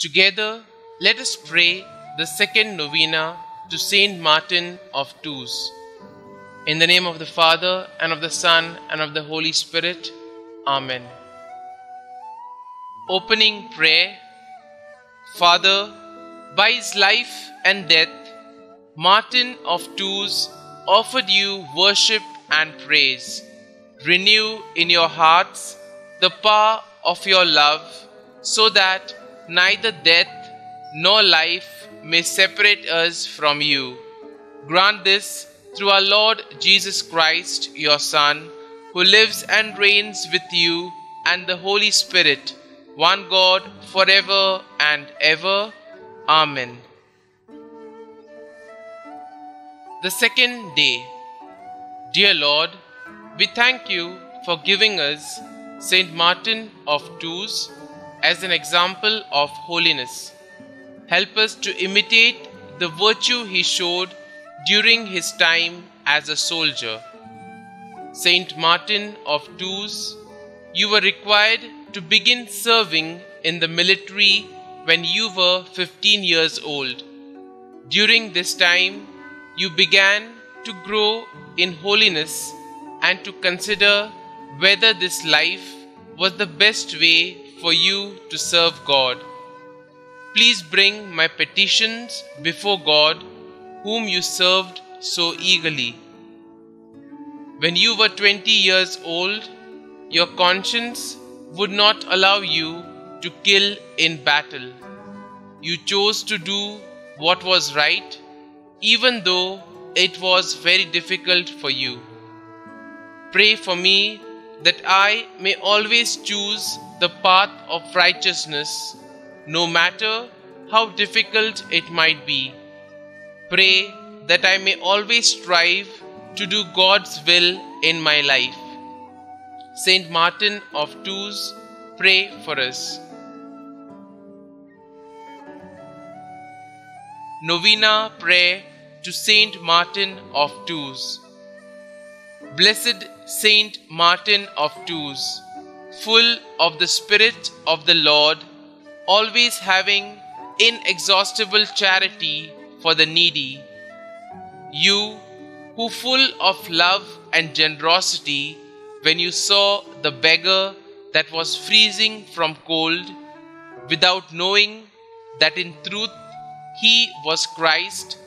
Together, let us pray the second novena to Saint Martin of Tours. In the name of the Father, and of the Son, and of the Holy Spirit. Amen. Opening prayer. Father, by his life and death, Martin of Tours offered you worship and praise. Renew in your hearts the power of your love, so that neither death nor life may separate us from you. Grant this through our Lord Jesus Christ, your Son, who lives and reigns with you and the Holy Spirit, one God, forever and ever. Amen. The second day. Dear Lord, we thank you for giving us Saint Martin of Tours as an example of holiness. Help us to imitate the virtue he showed during his time as a soldier. Saint Martin of Tours, you were required to begin serving in the military when you were 15 years old. During this time, you began to grow in holiness and to consider whether this life was the best way for you to serve God. Please bring my petitions before God, whom you served so eagerly. When you were 20 years old, your conscience would not allow you to kill in battle. You chose to do what was right, even though it was very difficult for you. Pray for me that I may always choose the path of righteousness, no matter how difficult it might be. Pray that I may always strive to do God's will in my life. Saint Martin of Tours, pray for us. Novena Prayer to Saint Martin of Tours. Blessed Saint Martin of Tours, full of the Spirit of the Lord, always having inexhaustible charity for the needy, you who full of love and generosity, when you saw the beggar that was freezing from cold, without knowing that in truth he was Christ,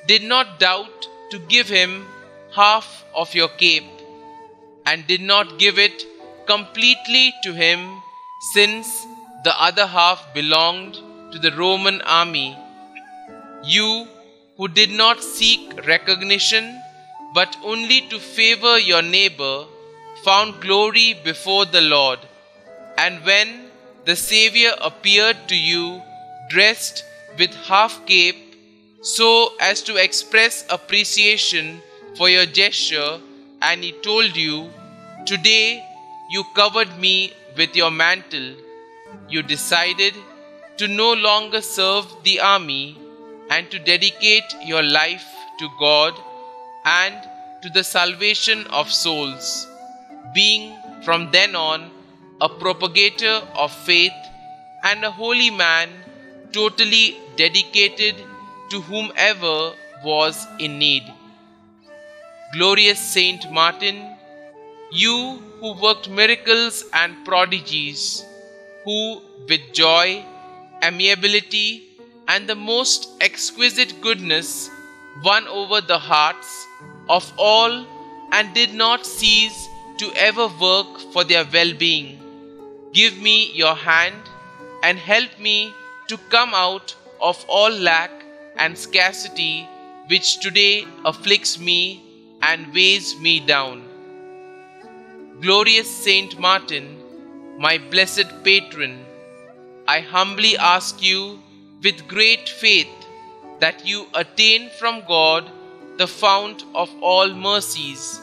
did not doubt to give him half of your cape, and did not give it completely to him, since the other half belonged to the Roman army. You who did not seek recognition, but only to favor your neighbor, found glory before the Lord. And when the Savior appeared to you, dressed with half cape, so as to express appreciation for your gesture, and he told you, "Today you covered me with your mantle," you decided to no longer serve the army and to dedicate your life to God and to the salvation of souls, being from then on a propagator of faith and a holy man, totally dedicated to whomever was in need. Glorious Saint Martin, you who worked miracles and prodigies, who with joy, amiability, and the most exquisite goodness won over the hearts of all and did not cease to ever work for their well-being, give me your hand and help me to come out of all lack and scarcity which today afflicts me and weighs me down. Glorious Saint Martin, my blessed patron, I humbly ask you with great faith that you attain from God the fount of all mercies,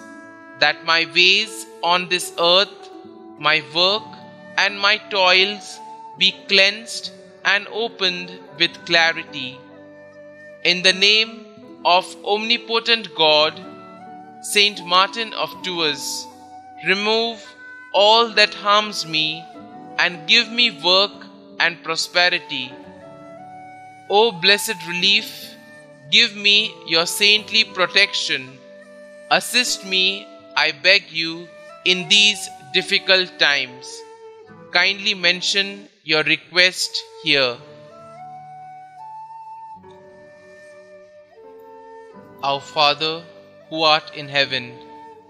that my ways on this earth, my work and my toils be cleansed and opened with clarity. In the name of omnipotent God, Saint Martin of Tours, remove all that harms me and give me work and prosperity. O blessed relief, give me your saintly protection. Assist me, I beg you, in these difficult times. Kindly mention your request here. Our Father, who art in heaven,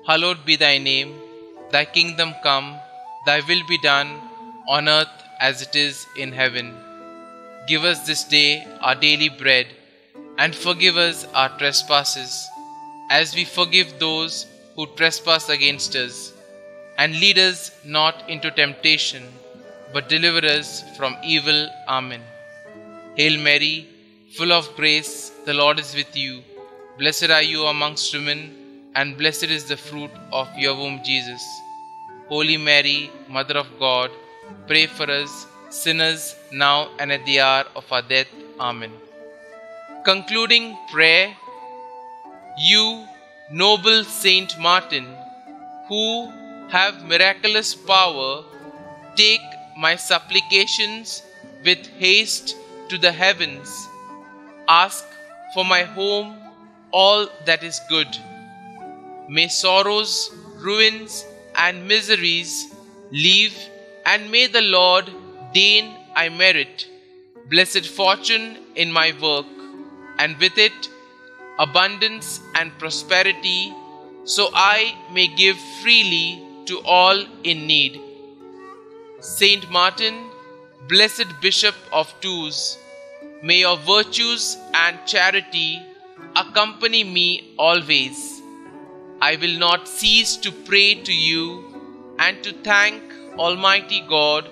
hallowed be thy name. Thy kingdom come, thy will be done, on earth as it is in heaven. Give us this day our daily bread, and forgive us our trespasses, as we forgive those who trespass against us. And lead us not into temptation, but deliver us from evil. Amen. Hail Mary, full of grace, the Lord is with you. Blessed are you amongst women, and blessed is the fruit of your womb, Jesus. Holy Mary, Mother of God, pray for us sinners now and at the hour of our death. Amen. Concluding prayer. You, noble Saint Martin, who have miraculous power, take my supplications with haste to the heavens. Ask for my home all that is good. May sorrows, ruins, and miseries leave, and may the Lord deign I merit blessed fortune in my work, and with it abundance and prosperity, so I may give freely to all in need. Saint Martin, blessed Bishop of Tours, may your virtues and charity accompany me always. I will not cease to pray to you and to thank Almighty God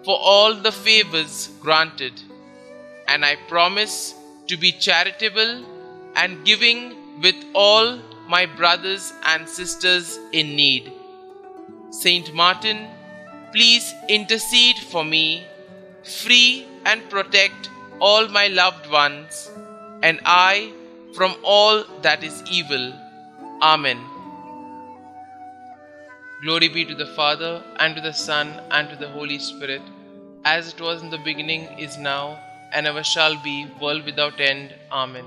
for all the favors granted, and I promise to be charitable and giving with all my brothers and sisters in need. Saint Martin, please intercede for me, free and protect all my loved ones, and I from all that is evil. Amen. Glory be to the Father, and to the Son, and to the Holy Spirit, as it was in the beginning, is now, and ever shall be, world without end. Amen.